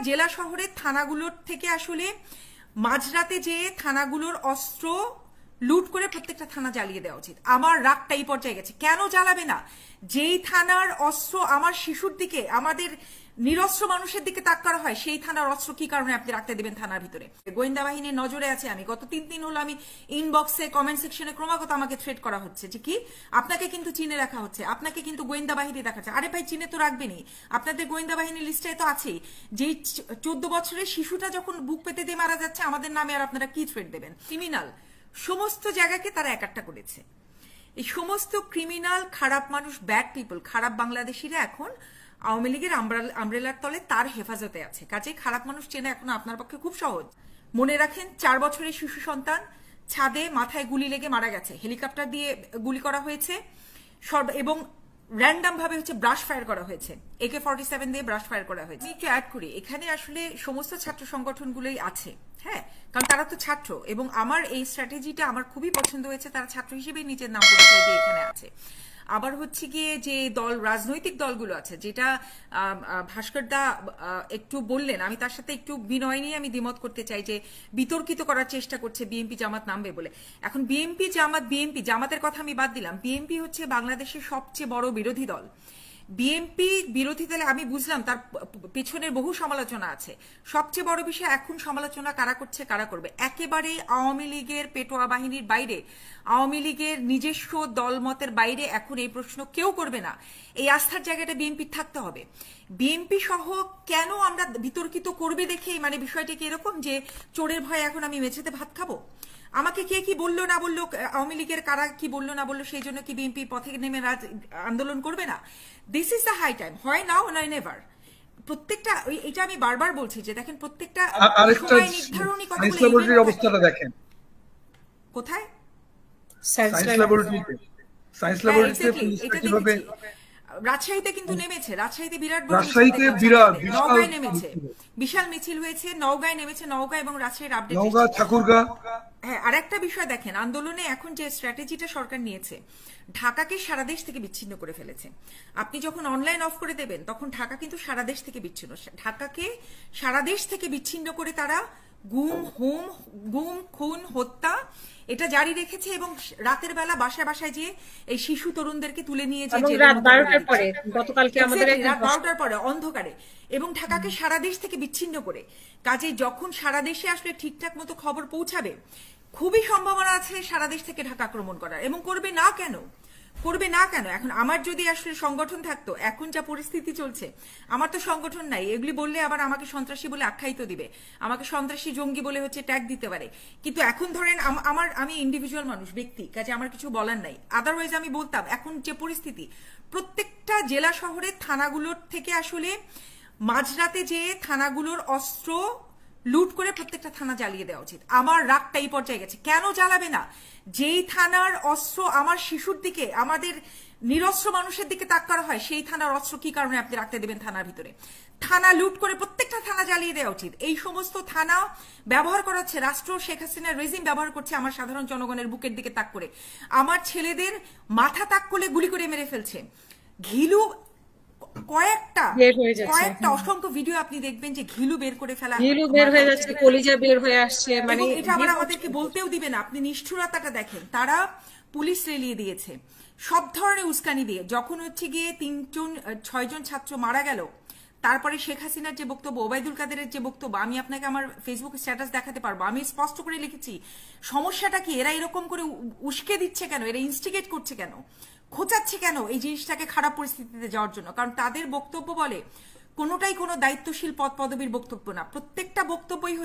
জেলা শহরের থানাগুলোর থেকে আসলে মাঝরাতে যে থানাগুলোর অস্ত্র লুট করে প্রত্যেকটা থানা জ্বালিয়ে দেওয়া উচিত। আমার রাগটা এই পর্যায়ে গেছে। কেন জ্বালাবে না? যেই থানার অস্ত্র আমার শিশুর দিকে, আমাদের নিরস্ত্র মানুষের দিকে তাক করা হয়, সেই থানার অস্ত্র কি কারণে আপনি রাখতে দেবেন থানার ভিতরে? গোয়েন্দা বাহিনীর নজরে আছে। আমি গত 3 দিন হলো আমি ইনবক্সে, কমেন্ট সেকশনে ক্রমাগত আমাকে থ্রেট করা হচ্ছে যে কি আপনাকে কিন্তু চিনে রাখা হচ্ছে, আপনাকে কিন্তু গোয়েন্দা বাহিনী দেখাচ্ছে। আরে ভাই, চিনে তো রাখবেনি, আপনাদের গোয়েন্দা বাহিনীর লিস্টে তো আছেই। যেই 14 বছরের শিশুটা যখন বুক পেতে দিয়ে মারা যাচ্ছে, আমাদের নামে আর আপনারা কি থ্রেট দেবেন? ক্রিমিনাল সমস্ত জায়গাকে তারা একটা করেছে। এই সমস্ত ক্রিমিনাল, খারাপ মানুষ, ব্যাড পিপল, খারাপ বাংলাদেশিরা এখন আওয়ামী লীগের আমব্রেলার তলে তার হেফাজতে আছে। কাজেই খারাপ মানুষ চেনা এখন আপনার পক্ষে খুব সহজ। মনে রাখেন, 4 বছরের শিশু সন্তান ছাদে মাথায় গুলি লেগে মারা গেছে, হেলিকপ্টার দিয়ে গুলি করা হয়েছে এবং র্যান্ডাম ভাবে ব্রাশ ফায়ার করা হয়েছে, AK-47 দিয়ে ব্রাশ ফায়ার করা হয়েছে। একটু অ্যাড করি, এখানে আসলে সমস্ত ছাত্র সংগঠনগুলোই আছে, হ্যাঁ, কারণ তারা তো ছাত্র। এবং আমার এই স্ট্র্যাটেজিটা আমার খুবই পছন্দ হয়েছে, তারা ছাত্র হিসেবে নিজের নাম পরিচয় দিয়ে এখানে আছে। আবার গিয়ে যে রাজনৈতিক দলগুলো আছে, যেটা ভাস্কর দা একটু বললেন, আমি তার সাথে একটু বিনয় নিয়ে আমি দ্বিমত করতে চাই, যে বিতর্কিত করার চেষ্টা করছে বিএনপি জামাত নামবে বলে। এখন বিএনপি জামাতের কথা আমি বাদ দিলাম। বিএনপি হচ্ছে বাংলাদেশের সবচেয়ে বড় বিরোধী দল। বিএনপি বিরোধী দলে আমি বুঝলাম তার পেছনের বহু সমালোচনা আছে। সবচেয়ে বড় বিষয়, এখন সমালোচনা কারা করছে, কারা করবে? একেবারে আওয়ামী লীগের পেটোয়া বাহিনীর বাইরে, আওয়ামী লীগের নিজস্ব দলমতের বাইরে এখন এই প্রশ্ন কেউ করবে না। এই আস্থার জায়গাটা বিএনপির থাকতে হবে। বিএনপি সহ কেন আমরা বিতর্কিত করবে দেখেই, মানে বিষয়টা কি এরকম যে চোরের ভয়ে এখন আমি মেঝেতে ভাত খাবো? আমাকে কে কি বললো না বললো, আওয়ামী লীগের কারা কি বললো না বললো, সেই জন্য কি বিএনপি পথে নেমে আন্দোলন করবে না? This is the high time, হয় নাও নয় নেভার। প্রত্যেকটা, এটা আমি বারবার বলছি যে দেখেন, প্রত্যেকটা সময় নির্ধারণী কথাগুলো অবস্থাটা দেখেন কোথায়, সায়েন্স ল্যাবরেটরিতে, সায়েন্স ল্যাবরেটরিতে কিভাবে রাজশাহীতে কিন্তু নেমেছে, রাজশাহীতে বিরাট নওগাঁয় নেমেছে, বিশাল মিছিল হয়েছে, নওগাঁয় নেমেছে, নওগাঁ এবং রাজশাহীর আপডেট, নওগাঁ, ঠাকুরগাঁ। হ্যাঁ, আর একটা বিষয় দেখেন, আন্দোলনে এখন যে স্ট্র্যাটেজিটা সরকার নিয়েছে, ঢাকাকে সারা দেশ থেকে বিচ্ছিন্ন করে ফেলেছে। আপনি যখন অনলাইন অফ করে দেবেন, তখন ঢাকা কিন্তু সারা দেশ থেকে বিচ্ছিন্ন, ঢাকাকে সারা দেশ থেকে বিচ্ছিন্ন করে তারা গুম, খুন, হত্যা এটা জারি রেখেছে। এবং রাতের বেলা বাসায় বাসায় যে এই শিশু তরুণদেরকে তুলে নিয়ে যে রাত 12টার পরে, গতকালকে আমাদের রাত 12টার পরে অন্ধকারে, এবং ঢাকাকে সারা দেশ থেকে বিচ্ছিন্ন করে। কাজে যখন সারা দেশে আসলে ঠিকঠাক মতো খবর পৌঁছাবে, খুবই সম্ভাবনা আছে সারা দেশ থেকে ঢাকা আক্রমণ করার। এবং করবে না কেন? এখন আমার যদি আসলে সংগঠন থাকতো, এখন যা পরিস্থিতি চলছে, আমার তো সংগঠন নাই। এগুলি বললে আবার আমাকে সন্ত্রাসী বলে আখ্যায়িত দিবে, আমাকে সন্ত্রাসী জঙ্গি বলে ট্যাগ দিতে পারে। কিন্তু এখন ধরেন আমি ইন্ডিভিজুয়াল মানুষ, ব্যক্তি, কাজে আমার কিছু বলার নাই। আদারওয়াইজ আমি বলতাম, এখন যে পরিস্থিতি, প্রত্যেকটা জেলা শহরের থানাগুলোর থেকে আসলে মাঝরাতে যে থানাগুলোর অস্ত্র লুট করে প্রত্যেকটা থানা জ্বালিয়ে দেওয়া উচিত। আমার রাগটা এই পর্যায়ে গেছে। কেন জ্বালাবে না? যেই থানার অস্ত্র আমার শিশুর দিকে, আমাদের নিরস্ত্র মানুষের দিকে তাক করা হয়, সেই থানার অস্ত্র কি কারণে আপনি রাখতে দেবেন থানার ভিতরে? থানা লুট করে প্রত্যেকটা থানা জ্বালিয়ে দেওয়া উচিত। এই সমস্ত থানা ব্যবহার করা হচ্ছে, রাষ্ট্র শেখ হাসিনার রেজিম ব্যবহার করছে আমার সাধারণ জনগণের বুকের দিকে তাক করে, আমার ছেলেদের মাথা তাক করে গুলি করে মেরে ফেলছে। ঘিলু কয়েকটা অসংখ্য ভিডিও আপনি দেখবেন যে ঘিলু বের করে ফেলা, ঘিলু বের হয়ে যাচ্ছে, কলিজা বের হয়ে আসছে, মানে এটা আবার আমাদেরকে বলতেও দিবে না। আপনি নিষ্ঠুরতাটা দেখেন, তারা পুলিশ রেলিয়ে দিয়েছে সব ধরনের উস্কানি দিয়ে। যখন গিয়ে 6 জন ছাত্র মারা গেল, তারপরে শেখ হাসিনার যে বক্তব্য, ওবায়দুল কাদেরের যে বক্তব্য, আমি আপনাকে আমার ফেসবুক স্ট্যাটাস দেখাতে পারবো, আমি স্পষ্ট করে লিখেছি সমস্যাটা কি, এরা এরকম করে উস্কে দিচ্ছে কেন, এরা ইনস্টিগেট করছে কেন, খোঁচাচ্ছে কেন এই জিনিসটাকে খারাপ পরিস্থিতিতে যাওয়ার জন্য? কারণ তাদের বক্তব্য বলে কোনোটাই কোনো দায়িত্বশীল পদ পদবীর বক্তব্য না। প্রত্যেকটা বক্তব্যই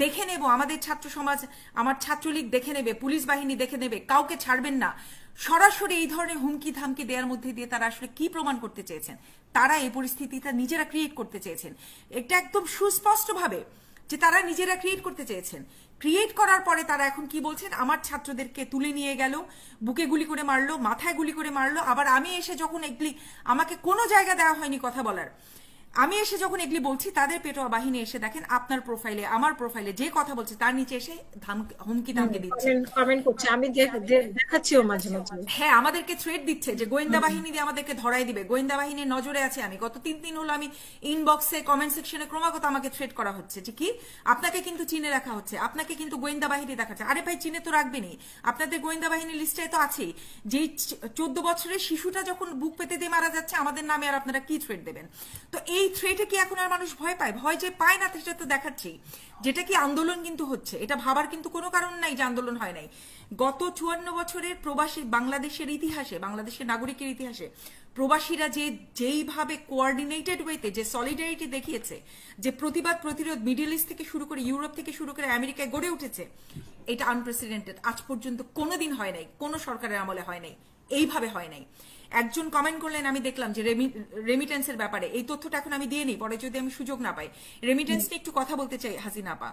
দেখে নেব, আমাদের ছাত্র সমাজ, আমার ছাত্রলীগ দেখে নেবে, পুলিশ বাহিনী দেখে নেবে, কাউকে ছাড়বেন না। সরাসরি এই ধরনের হুমকি ধামকি দেওয়ার মধ্যে দিয়ে তারা আসলে কি প্রমাণ করতে চেয়েছেন? তারা এই পরিস্থিতিটা নিজেরা ক্রিয়েট করতে চেয়েছেন। এটা একদম সুস্পষ্টভাবে যে তারা নিজেরা ক্রিয়েট করতে চেয়েছেন। ক্রিয়েট করার পরে তারা এখন কি বলছেন? আমার ছাত্রদেরকে তুলে নিয়ে গেল, বুকে গুলি করে মারলো, মাথায় গুলি করে মারলো। আবার আমি এসে যখন এগুলি, আমাকে কোনো জায়গা দেওয়া হয়নি কথা বলার, আমি এসে যখন এগুলি বলছি, তাদের পেটোয়া বাহিনী এসে দেখেন আপনার প্রোফাইলে, আমার প্রোফাইলে যে কথা বলছে তার নিচে এসে হুমকি ধামকি দিচ্ছে, কমেন্ট করছে, আমি দেখাচ্ছিও মাঝে মাঝে। হ্যাঁ, আমাদেরকে থ্রেট দিচ্ছে যে গোয়েন্দা বাহিনী দিয়ে আমাদেরকে ধরাই দিবে, গোয়েন্দা বাহিনীর নজরে আছে আমি। গত 3 দিন হলো আমি ইনবক্সে, কমেন্ট সেকশনে ক্রমাগত আমাকে থ্রেট করা হচ্ছে যে কি আপনাকে কিন্তু চিনে রাখা হচ্ছে, আপনাকে কিন্তু গোয়েন্দা বাহিনী দেখাচ্ছে। আরে ভাই, চিনে তো রাখবেনি, আপনাদের গোয়েন্দা বাহিনীর লিস্টে তো আছেই। যেই 14 বছরের শিশুটা যখন বুক পেতে দিয়ে মারা যাচ্ছে, আমাদের নামে আর আপনারা কি থ্রেট দেবেন? তো এই থ্রেটে কি এখন আর মানুষ ভয় পায়? ভয় যে পায় না সেটা তো দেখাচ্ছি। যেটা কি আন্দোলন কিন্তু হচ্ছে, এটা ভাবার কিন্তু কোনো কারণ নাই যে আন্দোলন হয় নাই। গত 54 বছরের প্রবাসী বাংলাদেশের ইতিহাসে, বাংলাদেশের নাগরিকের ইতিহাসে প্রবাসীরা যেইভাবে কোঅর্ডিনেটেড ওয়েতে যে সলিডারিটি দেখিয়েছে, যে প্রতিবাদ প্রতিরোধ মিডল ইস্ট থেকে শুরু করে, ইউরোপ থেকে শুরু করে আমেরিকায় গড়ে উঠেছে, এটা আনপ্রেসিডেন্টেড। আজ পর্যন্ত কোনোদিন হয় নাই, কোনো সরকারের আমলে হয় নাই, এইভাবে হয় নাই। একজন কমেন্ট করলেন, আমি দেখলাম যে রেমিটেন্সের ব্যাপারে, এই তথ্যটা এখন আমি দিয়ে নিই, পরে যদি আমি সুযোগ না পাই রেমিটেন্স নিয়ে একটু কথা বলতে চাই হাসিনা আপা।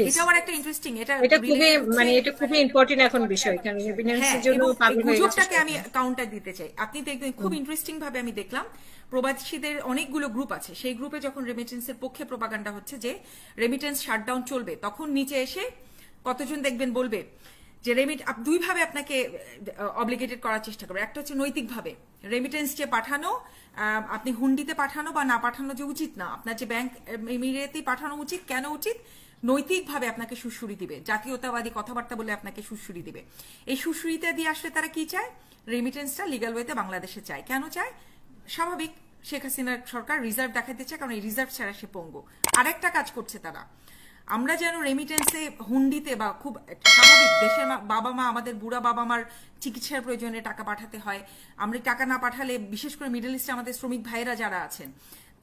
এটা আমার একটা ইন্টারেস্টিং, এটা খুবই ইম্পর্টেন্ট এখন বিষয়, কারণ রেমিটেন্সের জন্য পাগল হয়ে গেছে। গুজবটাকে আমি কাউন্টার দিতে চাই। আপনি দেখবেন খুব ইন্টারেস্টিং ভাবে আমি দেখলাম প্রবাসীদের অনেকগুলো গ্রুপ আছে, সেই গ্রুপে যখন রেমিটেন্সের পক্ষে প্রোপাগান্ডা হচ্ছে যে রেমিটেন্স শাটডাউন চলবে, তখন নিচে এসে কতজন দেখবেন বলবে যে দুইভাবে আপনাকে অব্লিগেটেড করার চেষ্টা করবে। একটা হচ্ছে নৈতিকভাবে, রেমিটেন্স যে পাঠানো, আপনি হুন্ডিতে পাঠানো বা না পাঠানো যে উচিত না, আপনার যে ব্যাংক ইমিডিয়েটলি পাঠানো উচিত, কেন উচিত? নৈতিকভাবে আপনাকে সুশ্রুতি দিবে, জাতীয়তাবাদী কথাবার্তা বলে আপনাকে সুশ্রুতি দিবে। এই সুশ্রুতিটা দিয়ে আসলে তারা কি চায়? রেমিটেন্সটা লিগাল ওয়েতে বাংলাদেশে চায়। কেন চায়? স্বাভাবিক, শেখ হাসিনার সরকার রিজার্ভ দেখাতে চায়, কারণ এই রিজার্ভ ছাড়া সে পঙ্গু। আরেকটা কাজ করছে তারা, আমরা যেন রেমিটেন্সে, হুন্ডিতে বা খুব স্বাভাবিক দেশের বাবা মা, আমাদের বুড়া বাবা মার চিকিৎসার প্রয়োজনে টাকা পাঠাতে হয়, আমরা টাকা না পাঠালে, বিশেষ করে মিডল ইস্টে আমাদের শ্রমিক ভাইয়েরা যারা আছেন,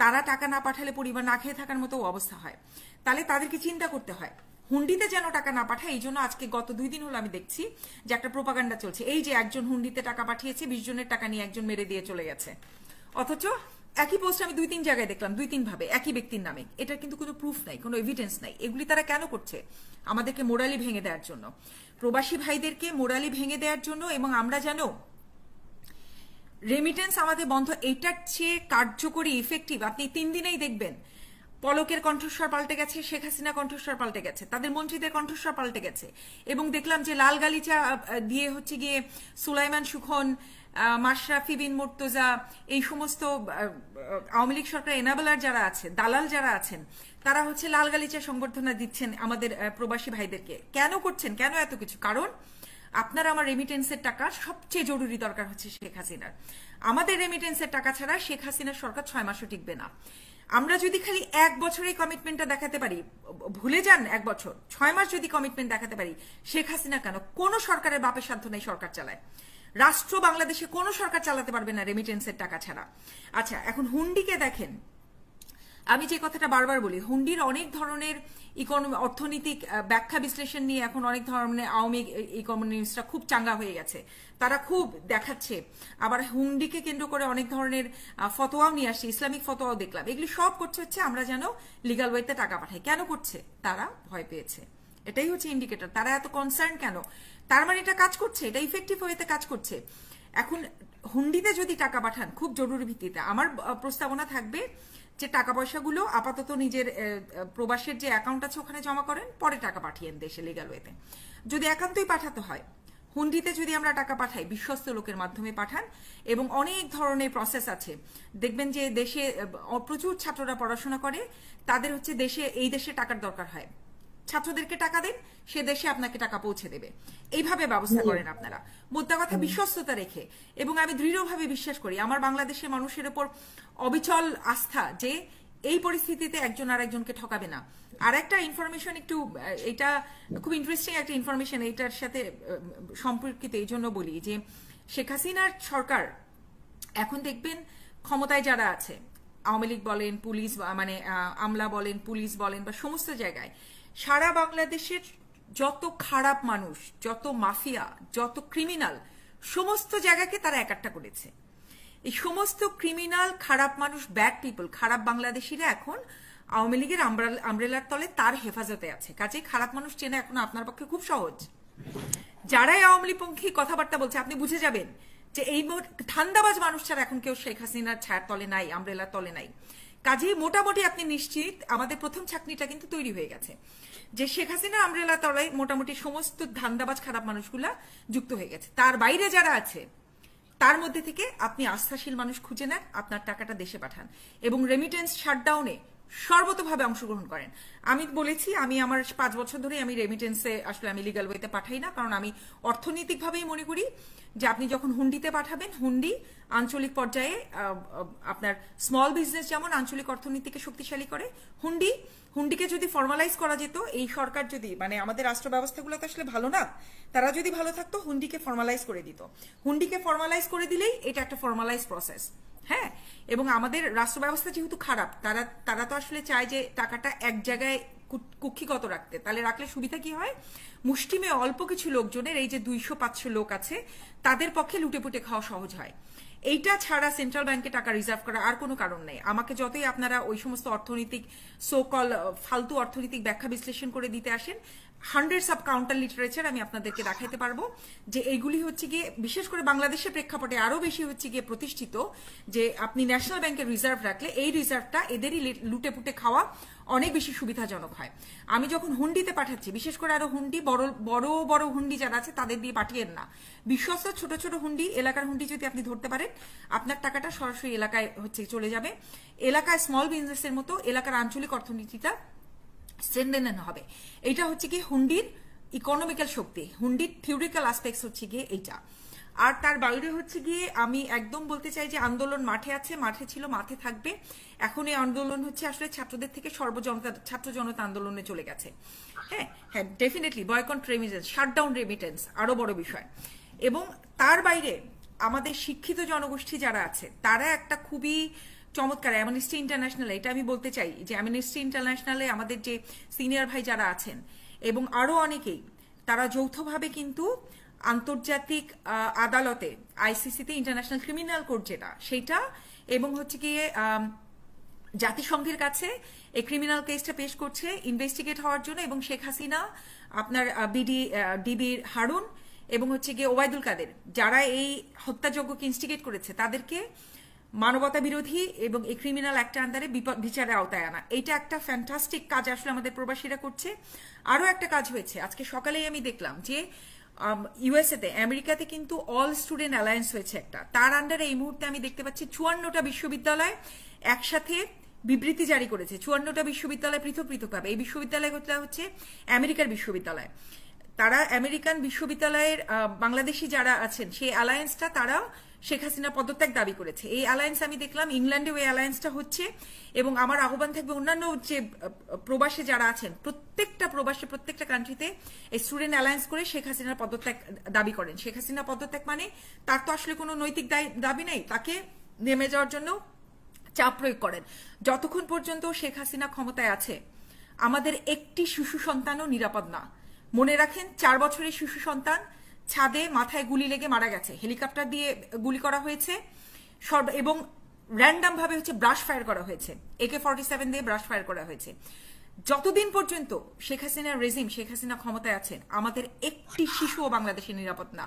তারা টাকা না পাঠালে পরিবার না খেয়ে থাকার মতো অবস্থা হয়। তাহলে তাদেরকে চিন্তা করতে হয় হুন্ডিতে যেন টাকা না পাঠায়। এই জন্য আজকে গত 2 দিন হলো আমি দেখছি যে একটা প্রোপাগান্ডা চলছে, এই যে একজন হুন্ডিতে টাকা পাঠিয়েছে, 20 জনের টাকা নিয়ে একজন মেরে দিয়ে চলে গেছে। অথচ একই পোস্ট আমি 2-3 জায়গায় দেখলাম, 2-3 ভাবে একই ব্যক্তির নামে। এটার কিন্তু কোনো প্রুফ নাই, কোনো এভিডেন্স নাই। এগুলি তারা কেন করছে? আমাদেরকে মোরালি ভেঙে দেওয়ার জন্য, প্রবাসী ভাইদেরকে মোরালি ভেঙে দেওয়ার জন্য। এবং আমরা জানো রেমিটেন্স আমাদের বন্ধ, এইটার চেয়ে কার্যকরী ইফেক্টিভ আপনি 3 দিনেই দেখবেন। পলকের কণ্ঠস্বর পাল্টে গেছে, শেখ হাসিনা কণ্ঠস্বর পাল্টে গেছে, তাদের মন্ত্রীদের কণ্ঠস্বর পাল্টে গেছে। এবং দেখলাম যে লাল গালিচা দিয়ে হচ্ছে গিয়ে সুলাইমান সুখন, মাশরাফি বিন মুর্তজা, এই সমস্ত আওয়ামী লীগ সরকার এনাবেলার যারা আছে, দালাল যারা আছেন, তারা হচ্ছে লাল গালিচা সংবর্ধনা দিচ্ছেন আমাদের প্রবাসী ভাইদেরকে। কেন করছেন? কেন এত কিছু? কারণ আপনার আমার রেমিটেন্সের টাকা সবচেয়ে জরুরি দরকার হচ্ছে শেখ হাসিনার। আমাদের রেমিটেন্সের টাকা ছাড়া শেখ হাসিনার সরকার 6 মাসও টিকবে না। আমরা যদি খালি 1 বছরের কমিটমেন্টটা দেখাতে পারি, ভুলে যান 1 বছর, 6 মাস যদি কমিটমেন্ট দেখাতে পারি, শেখ হাসিনা কেন, কোন সরকারের বাপের সাধ্য নেই সরকার চালায়। রাষ্ট্র বাংলাদেশে কোন সরকার চালাতে পারবে না রেমিটেন্সের টাকা ছাড়া। আচ্ছা, এখন হুন্ডিকে দেখেন, আমি যে কথাটা বারবার বলি, হুন্ডির অনেক ধরনের অর্থনৈতিক ব্যাখ্যা বিশ্লেষণ নিয়ে এখন অনেক ধরনের আওয়ামী ইকোনমিস্টরা খুব চাঙ্গা হয়ে গেছে, তারা খুব দেখাচ্ছে। আবার হুন্ডিকে কেন্দ্র করে অনেক ধরনের ফতোয়াও নিয়ে আসছে, ইসলামিক ফতোয়াও দেখলাম। এগুলি সব করছে হচ্ছে আমরা যেন লিগাল ওয়েতে টাকা পাঠাই। কেন করছে? তারা ভয় পেয়েছে। এটাই হচ্ছে ইন্ডিকেটর। তারা এত কনসার্ন কেন? তার মানে এটা কাজ করছে, এটা ইফেক্টিভ ওয়েতে কাজ করছে। এখন হুন্ডিতে যদি টাকা পাঠান খুব জরুরি ভিত্তিতে, আমার প্রস্তাবনা থাকবে যে টাকা পয়সাগুলো আপাতত নিজের প্রবাসের যে অ্যাকাউন্ট আছে ওখানে জমা করেন, পরে টাকা পাঠিয়েন দেশে লিগাল ওয়েতে। যদি একান্তই পাঠাতে হয়, হুন্ডিতে যদি আমরা টাকা পাঠাই, বিশ্বস্ত লোকের মাধ্যমে পাঠান। এবং অনেক ধরনের প্রসেস আছে, দেখবেন যে দেশে প্রচুর ছাত্ররা পড়াশোনা করে, তাদের হচ্ছে এই দেশে টাকার দরকার হয়, ছাত্রদেরকে টাকা দেন, সে দেশে আপনাকে টাকা পৌঁছে দেবে। এইভাবে ব্যবস্থা করেন আপনারা, মোদ্দা কথা বিশ্বস্ততা রেখে। এবং আমি দৃঢ়ভাবে বিশ্বাস করি, আমার বাংলাদেশের মানুষের উপর অবিচল আস্থা যে এই পরিস্থিতিতে একজন আর একজনকে ঠকাবে না। আর একটা ইনফরমেশন, একটু এটা খুব ইন্টারেস্টিং একটা ইনফরমেশন, এইটার সাথে সম্পর্কিত, এই জন্য বলি যে শেখ হাসিনার সরকার এখন দেখবেন ক্ষমতায় যারা আছে, আওয়ামী লীগ বলেন, পুলিশ মানে আমলা বলেন, পুলিশ বলেন, বা সমস্ত জায়গায় সারা বাংলাদেশের যত খারাপ মানুষ, যত মাফিয়া, যত ক্রিমিনাল, সমস্ত জায়গাকে তারা একাট্টা করেছে। এই সমস্ত ক্রিমিনাল, খারাপ মানুষ, ব্যাড পিপল, খারাপ বাংলাদেশিরা এখন আওয়ামী লীগের আমব্রেলার তলে তার হেফাজতে আছে। কাজেই খারাপ মানুষ চেনা এখন আপনার পক্ষে খুব সহজ। যারাই আওয়ামী লীগপন্থী কথাবার্তা বলছে, আপনি বুঝে যাবেন যে এই ঠান্ডাবাজ মানুষ ছাড়া এখন কেউ শেখ হাসিনার ছায়ার তলে নাই, আমব্রেলার তলে নাই। কাজেই মোটামুটি আপনি নিশ্চিত আমাদের প্রথম ছাকনিটা কিন্তু তৈরি হয়ে গেছে, যে শেখ হাসিনা আমরেলা তলায় মোটামুটি সমস্ত ধান্দাবাজ খারাপ মানুষগুলা যুক্ত হয়ে গেছে। তার বাইরে যারা আছে তার মধ্যে থেকে আপনি আস্থাশীল মানুষ খুঁজে নেন, আপনার টাকাটা দেশে পাঠান এবং রেমিটেন্স শাটডাউনে সর্বতভাবে অংশগ্রহণ করেন। আমি বলেছি, আমি আমার 5 বছর ধরে আমি রেমিটেন্সে আসলে আমি লিগাল ওয়েতে পাঠাই না, কারণ আমি অর্থনৈতিকভাবেই মনে করি যে আপনি যখন হুন্ডিতে পাঠাবেন, হুন্ডি আঞ্চলিক পর্যায়ে আপনার স্মল বিজনেস যেমন আঞ্চলিক অর্থনীতিকে শক্তিশালী করে, হুন্ডিকে যদি ফর্মালাইজ করা যেত, এই সরকার যদি মানে আমাদের রাষ্ট্র ব্যবস্থাগুলো তো আসলে ভালো না, তারা যদি ভালো থাকতো হুন্ডিকে ফর্মালাইজ করে দিত। হুন্ডিকে ফর্মালাইজ করে দিলেই এটা একটা ফর্মালাইজ প্রসেস। হ্যাঁ, এবং আমাদের রাষ্ট্র ব্যবস্থা যেহেতু খারাপ, তারা তো আসলে চায় যে টাকাটা এক জায়গায় কুক্ষিগত রাখতে। তাহলে রাখলে সুবিধা কি হয়, মুষ্টিমেয় অল্প কিছু লোকজনের, এই যে 200-500 লোক আছে, তাদের পক্ষে লুটেপুটে খাওয়া সহজ হয়। এইটা ছাড়া সেন্ট্রাল ব্যাংকে টাকা রিজার্ভ করা আর কোনো কারণ নেই। আমাকে যতই আপনারা ওই সমস্ত অর্থনৈতিক সোকল ফালতু অর্থনৈতিক ব্যাখ্যা বিশ্লেষণ করে দিতে আসেন, হান্ড্রেডস অফ কাউন্টার লিটারেচার আমি আপনাদেরকে দেখাইতে পারবো যে এইগুলি হচ্ছে গিয়ে বিশেষ করে বাংলাদেশের প্রেক্ষাপটে আরো বেশি হচ্ছে গিয়ে প্রতিষ্ঠিত, যে আপনি ন্যাশনাল ব্যাংকের রিজার্ভ রাখলে এই রিজার্ভটা এদেরই লুটে পুটে খাওয়া অনেক বেশি সুবিধাজনক হয়। আমি যখন হুন্ডিতে পাঠাচ্ছি, বিশেষ করে আরো হুন্ডি বড় বড় হুন্ডি যারা আছে তাদের দিয়ে পাঠিয়েন না। বিশ্বস্ত ছোট ছোট হুন্ডি, এলাকার হুন্ডি যদি আপনি ধরতে পারেন, আপনার টাকাটা সরাসরি এলাকায় হচ্ছে চলে যাবে। এলাকায় স্মল বিজনেসের মতো এলাকার আঞ্চলিক অর্থনীতিটা স্ট্রেনদেন হবে। এটা হচ্ছে কি হুন্ডির ইকোনমিক্যাল শক্তি, হুন্ডির থিওরিক্যাল আসপেক্টস হচ্ছে গিয়ে এইটা। আর তার বাইরে হচ্ছে গিয়ে আমি একদম বলতে চাই যে আন্দোলন মাঠে আছে, মাঠে ছিল, মাঠে থাকবে। এখন এই আন্দোলন হচ্ছে আসলে ছাত্রদের থেকে ছাত্র জনতা আন্দোলনে চলে গেছে। হ্যাঁ হ্যাঁ, definitely boycott remittance, shutdown remittance আরো বড় বিষয়। এবং তার বাইরে আমাদের শিক্ষিত জনগোষ্ঠী যারা আছে তারা একটা খুবই চমৎকার, অ্যামনেস্টি ইন্টারন্যাশনালে, এটা আমি বলতে চাই যে অ্যামনেস্টি ইন্টারন্যাশনালে আমাদের যে সিনিয়র ভাই যারা আছেন এবং আরো অনেকেই, তারা যৌথভাবে কিন্তু আন্তর্জাতিক আদালতে, আইসিসিতে, ইন্টারন্যাশনাল ক্রিমিনাল কোর্ট যেটা সেইটা, এবং হচ্ছে গিয়ে জাতিসংঘের কাছে এই ক্রিমিনাল কেসটা পেশ করছে ইনভেস্টিগেট হওয়ার জন্য। এবং শেখ হাসিনা, আপনার ডিবির হারুন এবং হচ্ছে গিয়ে ওবায়দুল কাদের, যারা এই হত্যাযজ্ঞকে ইনস্টিগেট করেছে, তাদেরকে মানবতা বিরোধী এবং এই ক্রিমিনাল অ্যাক্ট আন্ডারে বিচারের আওতায় আনা। এইটা একটা ফ্যান্টাস্টিক কাজ আসলে আমাদের প্রবাসীরা করছে। আরো একটা কাজ হয়েছে, আজকে সকালেই আমি দেখলাম যে ইউএসএতে, আমেরিকাতে কিন্তু অল স্টুডেন্ট অ্যালায়েন্স হয়েছে একটা, তার আন্ডারে এই মুহূর্তে আমি দেখতে পাচ্ছি 54টা বিশ্ববিদ্যালয় একসাথে বিবৃতি জারি করেছে। 54টা বিশ্ববিদ্যালয় পৃথক পৃথকভাবে। এই বিশ্ববিদ্যালয়গুলো হচ্ছে আমেরিকার বিশ্ববিদ্যালয়। তারা আমেরিকান বিশ্ববিদ্যালয়ের বাংলাদেশি যারা আছেন সেই অ্যালায়েন্সটা, তারাও শেখ হাসিনা পদত্যাগ দাবি করেছে। এই অ্যালায়েন্স আমি দেখলাম ইংল্যান্ডে ওই অ্যালায়েন্সটা হচ্ছে। এবং আমার আহ্বান থাকবে অন্যান্য যে প্রবাসে যারা আছেন, প্রত্যেকটা প্রবাসে, প্রত্যেকটা কান্ট্রিতে এই স্টুডেন্ট অ্যালায়েন্স করে শেখ হাসিনার পদত্যাগ দাবি করেন। শেখ হাসিনা পদত্যাগ মানে তার তো আসলে কোনো নৈতিক দাবি নেই, তাকে নেমে যাওয়ার জন্য চাপ প্রয়োগ করেন। যতক্ষণ পর্যন্ত শেখ হাসিনা ক্ষমতায় আছে, আমাদের একটি শিশু সন্তানও নিরাপদ না। মনে রাখেন, 4 বছরের শিশু সন্তান ছাদে মাথায় গুলি লেগে মারা গেছে, হেলিকপ্টার দিয়ে গুলি করা হয়েছে, এবং র্যান্ডাম ভাবে হচ্ছে ব্রাশ ফায়ার করা হয়েছে, AK-47 দিয়ে ব্রাশ ফায়ার করা হয়েছে। যতদিন পর্যন্ত শেখ হাসিনার রেজিম, শেখ হাসিনা ক্ষমতায় আছেন, আমাদের একটি শিশুও বাংলাদেশে নিরাপদ না।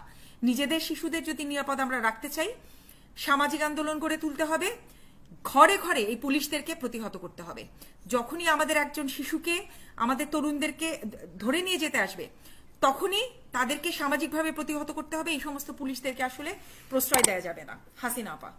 নিজেদের শিশুদের যদি নিরাপদ আমরা রাখতে চাই, সামাজিক আন্দোলন করে তুলতে হবে, ঘরে ঘরে এই পুলিশদেরকে প্রতিহত করতে হবে। যখনই আমাদের একজন শিশুকে, আমাদের তরুণদেরকে ধরে নিয়ে যেতে আসবে, তখনই তাদেরকে সামাজিকভাবে প্রতিহত করতে হবে। এই সমস্ত পুলিশদেরকে আসলে প্রশ্রয় দেওয়া যাবে না। হাসিনা আপা।